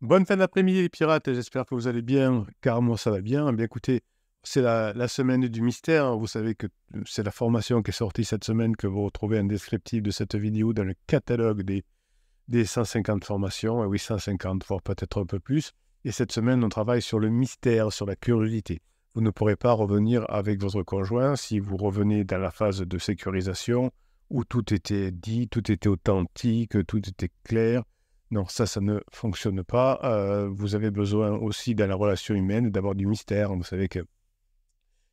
Bonne fin d'après-midi les pirates, j'espère que vous allez bien, car moi ça va bien. Eh bien écoutez, c'est la semaine du mystère. Vous savez que c'est la formation qui est sortie cette semaine, que vous retrouvez un descriptif de cette vidéo dans le catalogue des 150 formations. Et oui, 150, voire peut-être un peu plus. Et cette semaine, on travaille sur le mystère, sur la curiosité. Vous ne pourrez pas revenir avec votre conjoint si vous revenez dans la phase de sécurisation où tout était dit, tout était authentique, tout était clair. Non, ça ne fonctionne pas. Vous avez besoin aussi dans la relation humaine d'avoir du mystère. Vous savez que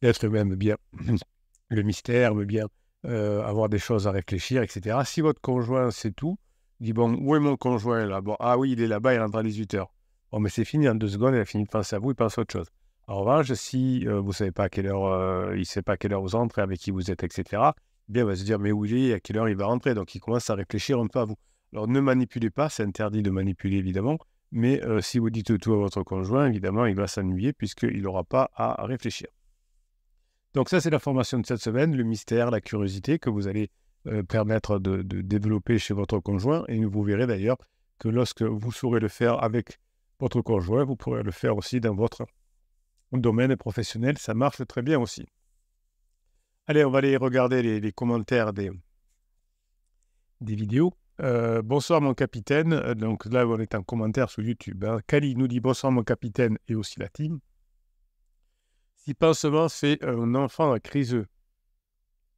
l'être humain aime bien le mystère, aime bien avoir des choses à réfléchir, etc. Si votre conjoint sait tout, dit bon, où est mon conjoint là? Bon, ah oui, il est là-bas, il rentre à 18h. Bon, mais c'est fini, en 2 secondes, il a fini de penser à vous, il pense à autre chose. En revanche, si vous ne savez pas à quelle heure, il ne sait pas à quelle heure vous entrez, avec qui vous êtes, etc., eh bien, il va se dire, mais où il est, à quelle heure il va rentrer. Donc, il commence à réfléchir un peu à vous. Alors, ne manipulez pas, c'est interdit de manipuler, évidemment, mais si vous dites tout à votre conjoint, évidemment, il va s'ennuyer puisqu'il n'aura pas à réfléchir. Donc ça, c'est la formation de cette semaine, le mystère, la curiosité que vous allez permettre de développer chez votre conjoint. Et vous verrez d'ailleurs que lorsque vous saurez le faire avec votre conjoint, vous pourrez le faire aussi dans votre domaine professionnel. Ça marche très bien aussi. Allez, on va aller regarder les commentaires des vidéos. Bonsoir mon capitaine. Donc là, on est en commentaire sur YouTube. Kali nous dit bonsoir mon capitaine et aussi la team. Si pansement fait un enfant criseux,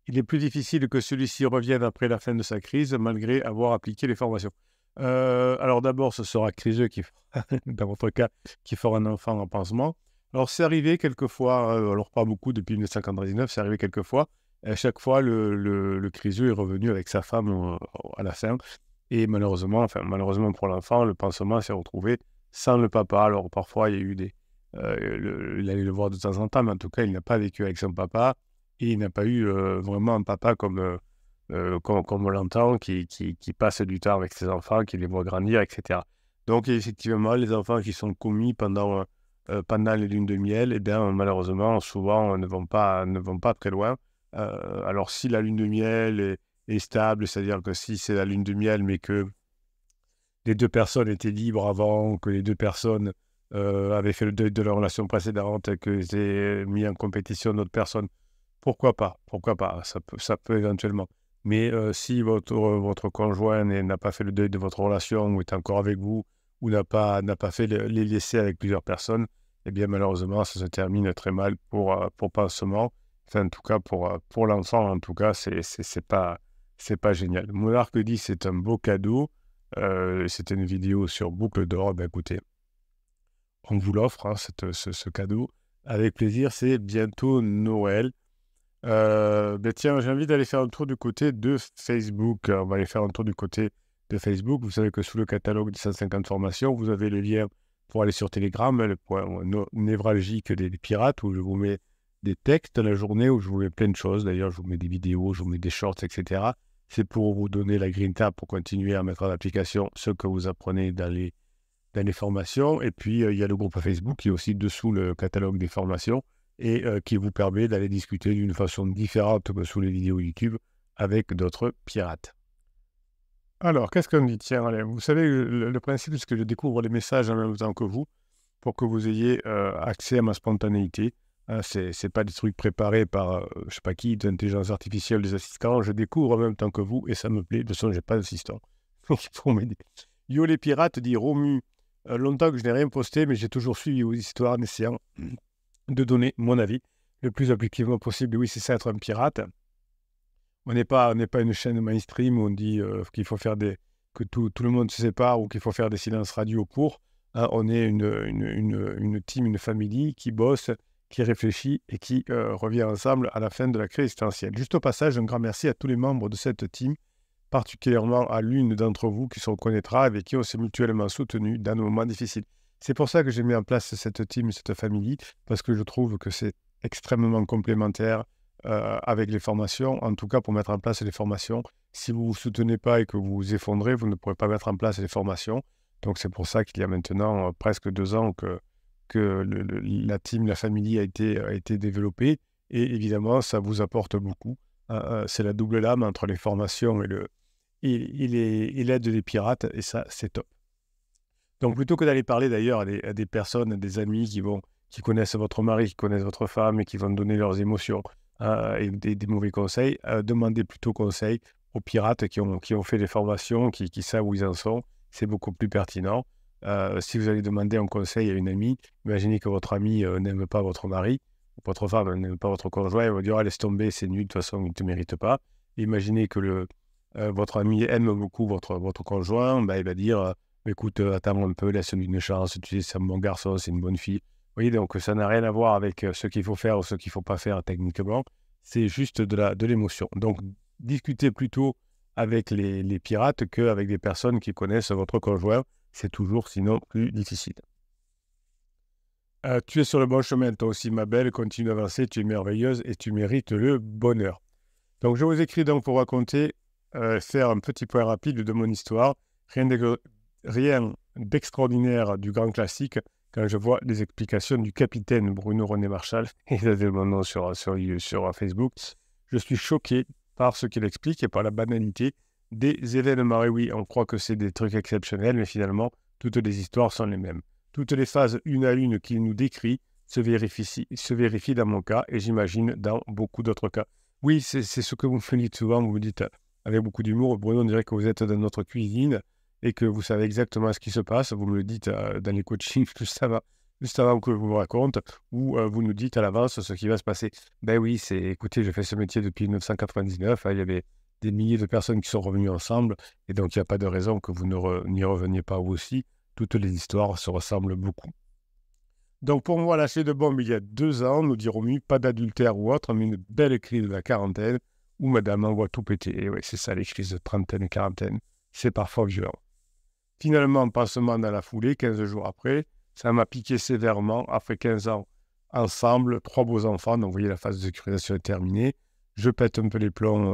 il est plus difficile que celui-ci revienne après la fin de sa crise, malgré avoir appliqué les formations. Alors d'abord, ce sera criseux qui, dans votre cas, qui fera un enfant en pansement. Alors c'est arrivé quelquefois, alors pas beaucoup depuis 1999, c'est arrivé quelquefois. À chaque fois, le criseux est revenu avec sa femme à la fin. Et malheureusement pour l'enfant, le pansement s'est retrouvé sans le papa. Alors parfois, il y a eu il allait le voir de temps en temps, mais en tout cas, il n'a pas vécu avec son papa. Et il n'a pas eu vraiment un papa comme on l'entend, qui passe du temps avec ses enfants, qui les voit grandir, etc. Donc effectivement, les enfants qui sont commis pendant les lunes de miel, eh bien malheureusement, souvent ne vont pas très loin. Alors si la lune de miel est stable, c'est-à-dire que si c'est la lune de miel, mais que les deux personnes étaient libres avant, que les deux personnes avaient fait le deuil de leur relation précédente, que j'ai mis en compétition d'autres personnes, pourquoi pas? Pourquoi pas? Ça peut éventuellement. Mais si votre conjoint n'a pas fait le deuil de votre relation ou est encore avec vous ou n'a pas fait les laissés avec plusieurs personnes, eh bien malheureusement, ça se termine très mal pour pansement. Enfin, en tout cas, pour l'enfant, en tout cas, c'est pas génial. Monarque dit c'est un beau cadeau. C'était une vidéo sur Boucle d'Or. Ben écoutez, on vous l'offre, hein, ce cadeau. Avec plaisir, c'est bientôt Noël. Tiens, j'ai envie d'aller faire un tour du côté de Facebook. On va aller faire un tour du côté de Facebook. Vous savez que sous le catalogue des 150 formations, vous avez le lien pour aller sur Telegram, le point névralgique des pirates, où je vous mets des textes la journée, où je vous mets plein de choses. D'ailleurs, je vous mets des vidéos, je vous mets des shorts, etc. C'est pour vous donner la grinta pour continuer à mettre en application ce que vous apprenez dans les formations. Et puis, il y a le groupe Facebook qui est aussi dessous le catalogue des formations et qui vous permet d'aller discuter d'une façon différente que sous les vidéos YouTube avec d'autres pirates. Alors, qu'est-ce qu'on dit? Tiens, allez, vous savez, le principe, c'est que je découvre les messages en même temps que vous pour que vous ayez accès à ma spontanéité. Hein, c'est pas des trucs préparés par, je sais pas qui, d'intelligence artificielle, des assistants. Je découvre en même temps que vous et ça me plaît. De toute façon, j'ai pas d'assistant. Donc, il faut m'aider. Yo les pirates, dit Romu. Longtemps que je n'ai rien posté, mais j'ai toujours suivi vos histoires en essayant de donner mon avis le plus objectivement possible. Oui, c'est ça, être un pirate. On n'est pas une chaîne mainstream où on dit qu'il faut faire que tout le monde se sépare ou qu'il faut faire des silences radio pour. Hein, on est une team, une famille qui bosse, qui réfléchit et qui revient ensemble à la fin de la crise existentielle. Juste au passage, un grand merci à tous les membres de cette team, particulièrement à l'une d'entre vous qui se reconnaîtra, avec qui on s'est mutuellement soutenus dans nos moments difficiles. C'est pour ça que j'ai mis en place cette team, cette famille, parce que je trouve que c'est extrêmement complémentaire avec les formations. En tout cas, pour mettre en place les formations, si vous ne vous soutenez pas et que vous vous effondrez, vous ne pourrez pas mettre en place les formations. Donc, c'est pour ça qu'il y a maintenant presque 2 ans que la team, la famille a été développée. Et évidemment, ça vous apporte beaucoup. C'est la double lame entre les formations et l'aide des pirates. Et ça, c'est top. Donc, plutôt que d'aller parler d'ailleurs à des personnes, à des amis qui connaissent votre mari, qui connaissent votre femme et qui vont donner leurs émotions et des mauvais conseils, demandez plutôt conseil aux pirates qui ont fait des formations, qui savent où ils en sont. C'est beaucoup plus pertinent. Si vous allez demander un conseil à une amie, imaginez que votre amie n'aime pas votre mari, votre femme n'aime pas votre conjoint, elle va dire ah, laisse tomber, c'est nul, de toute façon, il ne te mérite pas. Imaginez que votre ami aime beaucoup votre conjoint, ben, il va dire écoute, attends un peu, laisse-lui une chance, tu sais, c'est un bon garçon, c'est une bonne fille. Vous voyez, donc ça n'a rien à voir avec ce qu'il faut faire ou ce qu'il ne faut pas faire techniquement, c'est juste de l'émotion. Donc, discutez plutôt avec les pirates qu'avec des personnes qui connaissent votre conjoint. C'est toujours, sinon, plus difficile. Tu es sur le bon chemin, toi aussi, ma belle. Continue d'avancer, tu es merveilleuse et tu mérites le bonheur. Donc, je vous écris donc pour raconter, faire un petit point rapide de mon histoire. Rien d'extraordinaire du grand classique quand je vois les explications du capitaine Bruno René Marchal, il a mon nom sur Facebook. Je suis choqué par ce qu'il explique et par la banalité des événements. Et oui, on croit que c'est des trucs exceptionnels, mais finalement, toutes les histoires sont les mêmes. Toutes les phases une à une qu'il nous décrit se vérifient dans mon cas et j'imagine dans beaucoup d'autres cas. Oui, c'est ce que vous me dites souvent, vous me dites avec beaucoup d'humour, Bruno, on dirait que vous êtes dans notre cuisine et que vous savez exactement ce qui se passe. Vous me le dites dans les coachings juste avant que je vous raconte, ou vous nous dites à l'avance ce qui va se passer. Ben oui, écoutez, j'ai fait ce métier depuis 1999, il y avait des milliers de personnes qui sont revenues ensemble, et donc il n'y a pas de raison que vous n'y reveniez pas vous aussi. Toutes les histoires se ressemblent beaucoup. Donc pour moi, lâcher de bombe il y a 2 ans, nous dirons mieux, pas d'adultère ou autre, mais une belle crise de la quarantaine, où madame envoie tout péter. Et oui, c'est ça les crises de trentaine et quarantaine, c'est parfois violent. Finalement, pansement dans la foulée, 15 jours après, ça m'a piqué sévèrement. Après 15 ans ensemble, 3 beaux enfants, donc vous voyez la phase de sécurisation est terminée. Je pète un peu les plombs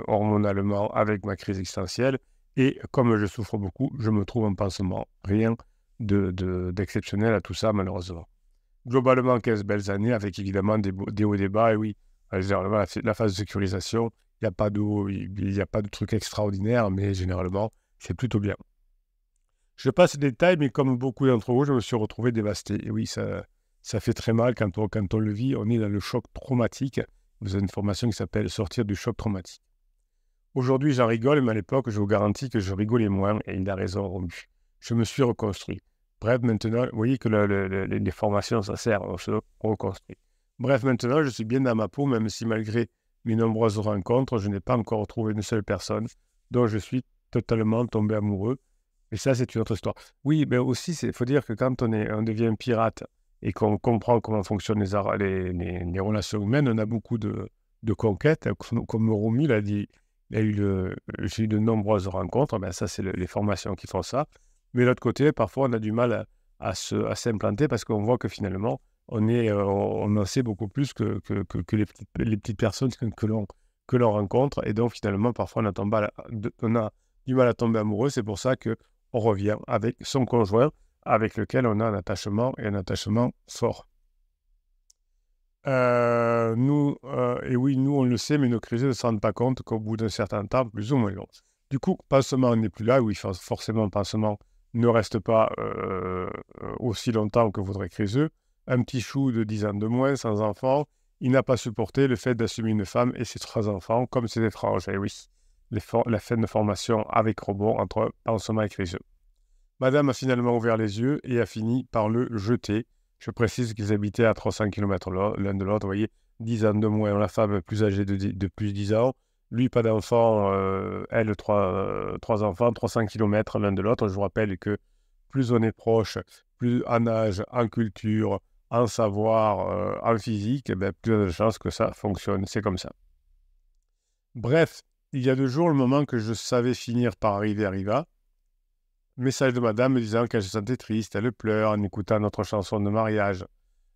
hormonalement avec ma crise existentielle. Et comme je souffre beaucoup, je me trouve en pansement. Rien d'exceptionnel à tout ça, malheureusement. Globalement, 15 belles années avec évidemment des hauts et des bas. Et oui, généralement, la phase de sécurisation, il n'y a pas il a pas de truc extraordinaire, mais généralement, c'est plutôt bien. Je passe les détails, mais comme beaucoup d'entre vous, je me suis retrouvé dévasté. Et oui, ça fait très mal quand on le vit. On est dans le choc traumatique. Vous avez une formation qui s'appelle « Sortir du choc traumatique ». Aujourd'hui, j'en rigole, mais à l'époque, je vous garantis que je rigolais moins. Et il a raison, Romu. Je me suis reconstruit. Bref, maintenant, vous voyez que les formations, ça sert, on se reconstruit. Bref, maintenant, je suis bien dans ma peau, même si malgré mes nombreuses rencontres, je n'ai pas encore retrouvé une seule personne dont je suis totalement tombé amoureux. Et ça, c'est une autre histoire. Oui, mais aussi, il faut dire que quand on devient pirate et qu'on comprend comment fonctionnent les relations humaines, on a beaucoup de conquêtes. Comme Romy l'a dit, j'ai eu de nombreuses rencontres. Ben, ça, c'est les formations qui font ça. Mais de l'autre côté, parfois, on a du mal à s'implanter parce qu'on voit que finalement, on en sait beaucoup plus que les petites personnes que l'on rencontre. Et donc, finalement, parfois, on a du mal à tomber amoureux. C'est pour ça que on revient avec son conjoint, avec lequel on a un attachement et un attachement fort. Et oui, nous, on le sait, mais nos crises ne se rendent pas compte qu'au bout d'un certain temps, plus ou moins long. Du coup, pansement n'est plus là. Oui, forcément, pansement ne reste pas aussi longtemps que voudrait Criseux. Un petit chou de 10 ans de moins, sans enfant, il n'a pas supporté le fait d'assumer une femme et ses 3 enfants, comme c'est étrange. Et oui, la fin de formation avec robot entre pansement et Criseux. Madame a finalement ouvert les yeux et a fini par le jeter. Je précise qu'ils habitaient à 300 km l'un de l'autre. Vous voyez, 10 ans de moins, la femme plus âgée de plus de 10 ans. Lui, pas d'enfant, elle, 3 enfants, 300 km l'un de l'autre. Je vous rappelle que plus on est proche, plus en âge, en culture, en savoir, en physique, plus on a de chances que ça fonctionne. C'est comme ça. Bref, il y a 2 jours, le moment que je savais finir par arriver arriva. Message de madame me disant qu'elle se sentait triste, elle pleure en écoutant notre chanson de mariage.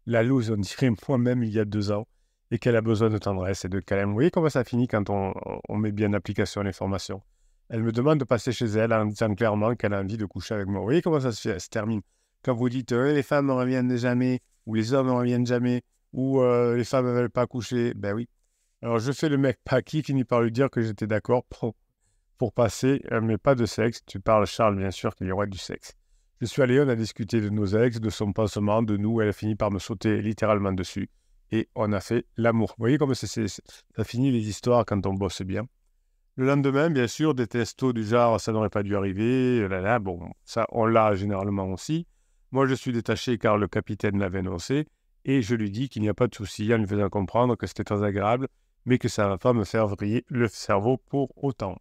La loose, on dirait moi-même il y a 2 ans, et qu'elle a besoin de tendresse et de câlin. Vous voyez comment ça finit quand on met bien en application les formations. Elle me demande de passer chez elle en disant clairement qu'elle a envie de coucher avec moi. Vous voyez comment ça se termine. Quand vous dites les femmes ne reviennent jamais, ou les hommes ne reviennent jamais, ou les femmes ne veulent pas coucher, ben oui. Alors je fais le mec pas qui finit par lui dire que j'étais d'accord pour passer, mais pas de sexe. Tu parles, Charles, bien sûr qu'il y aura du sexe. Je suis allé, on a discuté de nos ex, de son pansement, de nous. Elle a fini par me sauter littéralement dessus. Et on a fait l'amour. Vous voyez comme ça finit les histoires quand on bosse bien. Le lendemain, bien sûr, des textos du genre ça n'aurait pas dû arriver, bon, ça on l'a généralement aussi. Moi, je suis détaché car le capitaine l'avait annoncé et je lui dis qu'il n'y a pas de souci en lui faisant comprendre que c'était très agréable, mais que ça ne va pas me faire vriller le cerveau pour autant.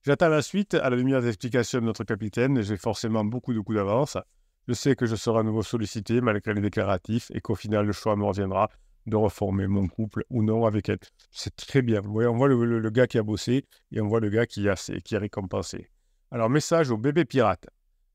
J'attends la suite à la lumière des explications de notre capitaine. J'ai forcément beaucoup de coups d'avance. Je sais que je serai à nouveau sollicité malgré les déclaratifs et qu'au final, le choix me reviendra de reformer mon couple ou non avec elle. C'est très bien. Vous voyez, on voit le gars qui a bossé et on voit le gars qui est récompensé. Alors, message au bébé pirate.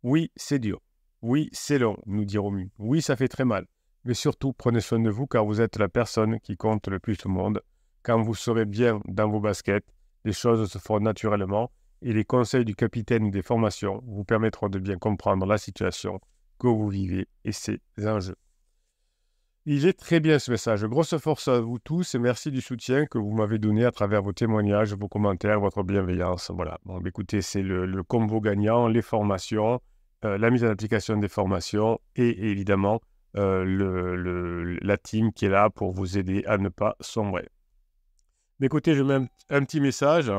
Oui, c'est dur. Oui, c'est long, nous dit Romu. Oui, ça fait très mal. Mais surtout, prenez soin de vous car vous êtes la personne qui compte le plus au monde. Quand vous serez bien dans vos baskets, les choses se feront naturellement et les conseils du capitaine ou des formations vous permettront de bien comprendre la situation que vous vivez et ses enjeux. Il est très bien ce message. Grosse force à vous tous et merci du soutien que vous m'avez donné à travers vos témoignages, vos commentaires, votre bienveillance. Voilà. Bon, écoutez, c'est le combo gagnant, les formations, la mise en application des formations et évidemment la team qui est là pour vous aider à ne pas sombrer. Mais écoutez, je mets un petit message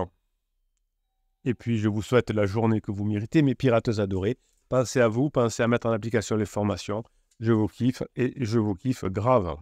et puis je vous souhaite la journée que vous méritez, mes pirates adorés. Pensez à vous, pensez à mettre en application les formations. Je vous kiffe et je vous kiffe grave.